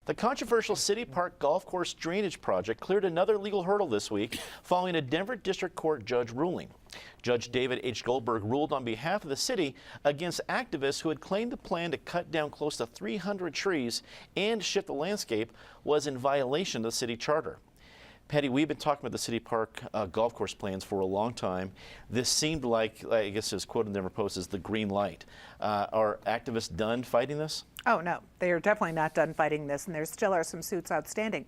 The controversial City Park Golf Course drainage project cleared another legal hurdle this week following a Denver District Court judge ruling. Judge David H. Goldberg ruled on behalf of the city against activists who had claimed the plan to cut down close to 300 trees and shift the landscape was in violation of the city charter. Patty, we've been talking about the City Park golf course plans for a long time. This seemed like, I guess as quoted in the Denver Post, is the green light. Are activists done fighting this? Oh, no, they are definitely not done fighting this, and there still are some suits outstanding.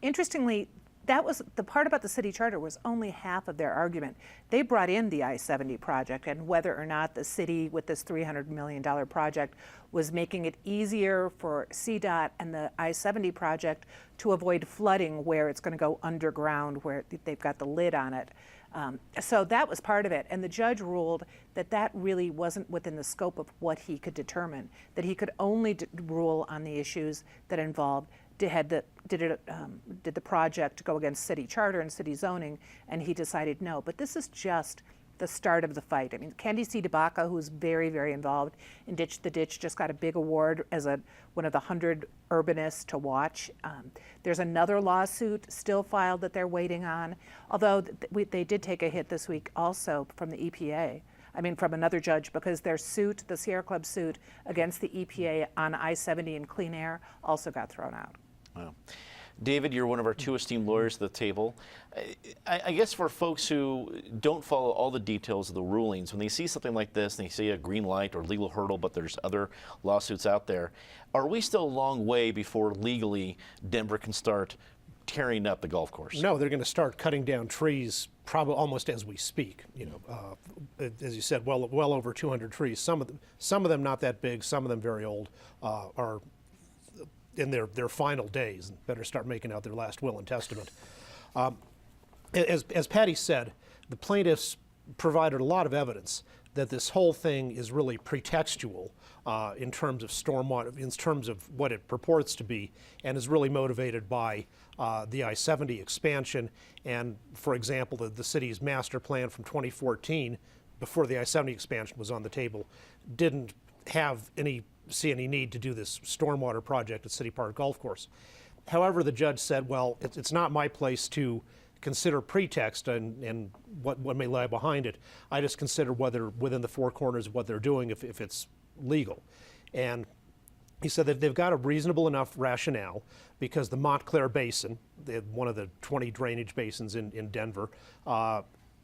Interestingly, that was the part about the city charter was only half of their argument. They brought in the I-70 project and whether or not the city with this $300 million project was making it easier for CDOT and the I-70 project to avoid flooding where it's going to go underground, where they've got the lid on it. So that was part of it. And the judge ruled that that really wasn't within the scope of what he could determine, that he could only rule on the issues that involved did the project go against city charter and city zoning, and he decided no. But this is just the start of the fight. I mean, Candy C. DeBacca, who's very, very involved in Ditch the Ditch, just got a big award as one of the 100 urbanists to watch. There's another lawsuit still filed that they're waiting on, although they did take a hit this week also from the EPA. I mean, from another judge, because their suit, the Sierra Club suit against the EPA on I-70 and clean air, also got thrown out. Wow. David, you're one of our two esteemed lawyers at the table. I guess for folks who don't follow all the details of the rulings, when they see something like this and they see a green light or legal hurdle, but there's other lawsuits out there, are we still a long way before legally Denver can start tearing up the golf course? No, they're going to start cutting down trees probably almost as we speak. You know, as you said, well over 200 trees. Some of them not that big, some of them very old, are in their final days and better start making out their last will and testament. As Patty said, the plaintiffs provided a lot of evidence that this whole thing is really pretextual in terms of stormwater, in terms of what it purports to be, and is really motivated by the I-70 expansion. And for example, the city's master plan from 2014, before the I-70 expansion was on the table, didn't see any need to do this stormwater project at City Park Golf Course. However, the judge said, well, it's not my place to consider pretext and what may lie behind it. I just consider whether within the four corners of what they're doing, if it's legal. And he said that they've got a reasonable enough rationale because the Montclair Basin, one of the 20 drainage basins in Denver,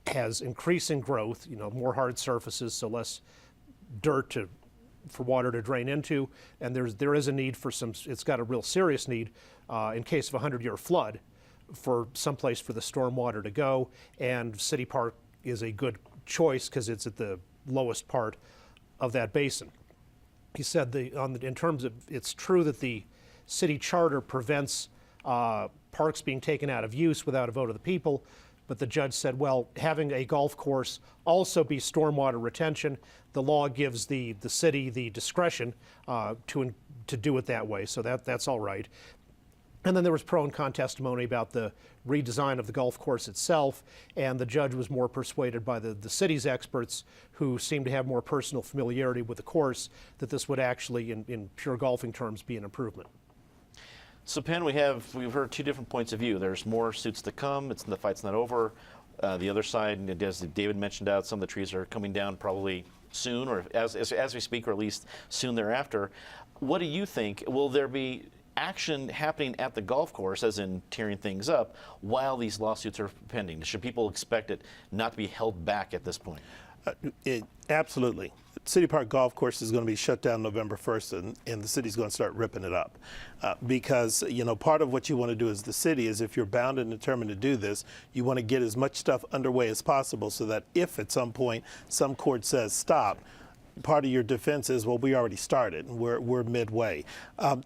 has increasing growth, more hard surfaces, so less dirt for water to drain into, and there is a need for it's got a real serious need in case of a 100-year flood for someplace for the stormwater to go, and City Park is a good choice because it's at the lowest part of that basin. He said in terms of, it's true that the city charter prevents parks being taken out of use without a vote of the people, but the judge said, well, having a golf course also be stormwater retention, the law gives the city the discretion to do it that way, so that's all right. And then there was pro and con testimony about the redesign of the golf course itself, and the judge was more persuaded by the city's experts who seemed to have more personal familiarity with the course that this would actually, in pure golfing terms, be an improvement. So, Penn, we've heard two different points of view. There's more suits to come. The fight's not over. The other side, as David mentioned out, some of the trees are coming down probably soon, or as we speak, or at least soon thereafter. What do you think? Will there be action happening at the golf course, as in tearing things up, while these lawsuits are pending? Should people expect it not to be held back at this point? Absolutely. City Park Golf Course is going to be shut down November 1st, and the city's going to start ripping it up. Because, part of what you want to do as the city is, if you're bound and determined to do this, you want to get as much stuff underway as possible so that if at some point some court says stop, part of your defense is, well, we already started, and we're midway.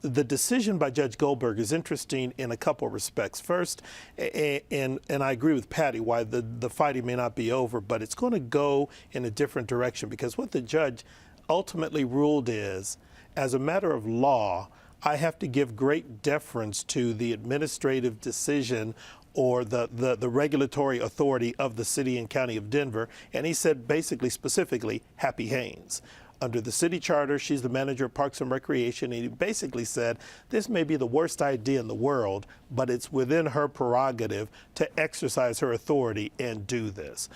The decision by Judge Goldberg is interesting in a couple of respects. First, and I agree with Patty, why the fighting may not be over, but it's going to go in a different direction, because what the judge ultimately ruled is, as a matter of law, I have to give great deference to the administrative decision or the regulatory authority of the city and county of Denver. And he said basically, specifically, Happy Haynes. Under the city charter, she's the manager of Parks and Recreation, and he basically said this may be the worst idea in the world, but it's within her prerogative to exercise her authority and do this.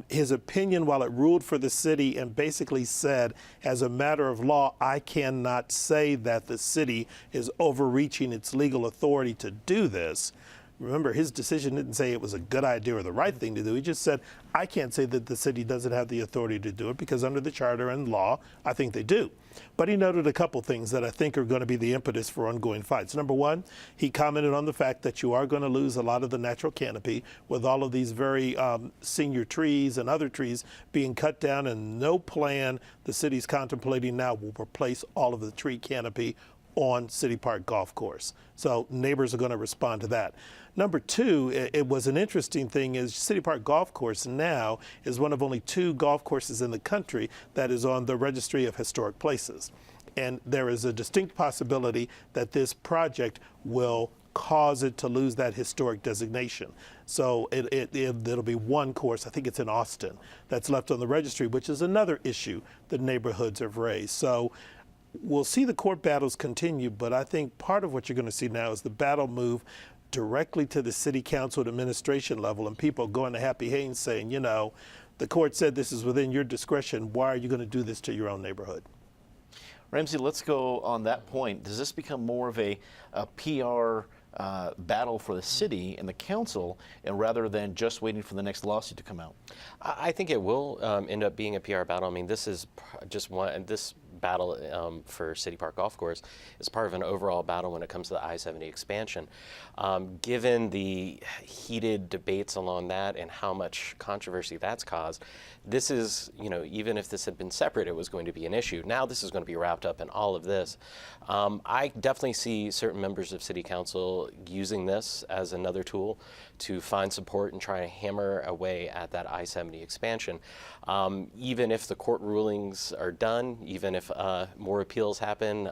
His opinion, while it ruled for the city and basically said, as a matter of law, I cannot say that the city is overreaching its legal authority to do this. Remember, his decision didn't say it was a good idea or the right thing to do. He just said, I can't say that the city doesn't have the authority to do it because under the charter and law, I think they do. But he noted a couple things that I think are going to be the impetus for ongoing fights. Number one, he commented on the fact that you are going to lose a lot of the natural canopy with all of these very senior trees and other trees being cut down, and no plan the city's contemplating now will replace all of the tree canopy on City Park Golf Course. So neighbors are going to respond to that. Number two, it was an interesting thing is City Park Golf Course now is one of only 2 golf courses in the country that is on the Registry of Historic Places. And there is a distinct possibility that this project will cause it to lose that historic designation. So it'll be one course, I think it's in Austin, that's left on the registry, which is another issue that neighborhoods have raised. So we'll see the court battles continue, but I think part of what you're going to see now is the battle move directly to the city council and administration level, and people going to Happy Haynes saying, you know, the court said this is within your discretion. Why are you going to do this to your own neighborhood? Ramsey, let's go on that point. Does this become more of a PR battle for the city and the council, and rather than just waiting for the next lawsuit to come out? I think it will end up being a PR battle. I mean, this is just one. This battle for City Park Golf Course is part of an overall battle when it comes to the I-70 expansion. Given the heated debates along that and how much controversy that's caused, this is, you know, even if this had been separate, it was going to be an issue. Now this is going to be wrapped up in all of this. I definitely see certain members of City Council using this as another tool to find support and try to hammer away at that I-70 expansion. Even if the court rulings are done, even if more appeals happen,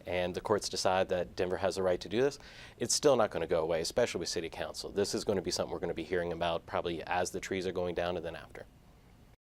and the courts decide that Denver has the right to do this, it's still not going to go away, especially with City Council. This is going to be something we're going to be hearing about probably as the trees are going down and then after.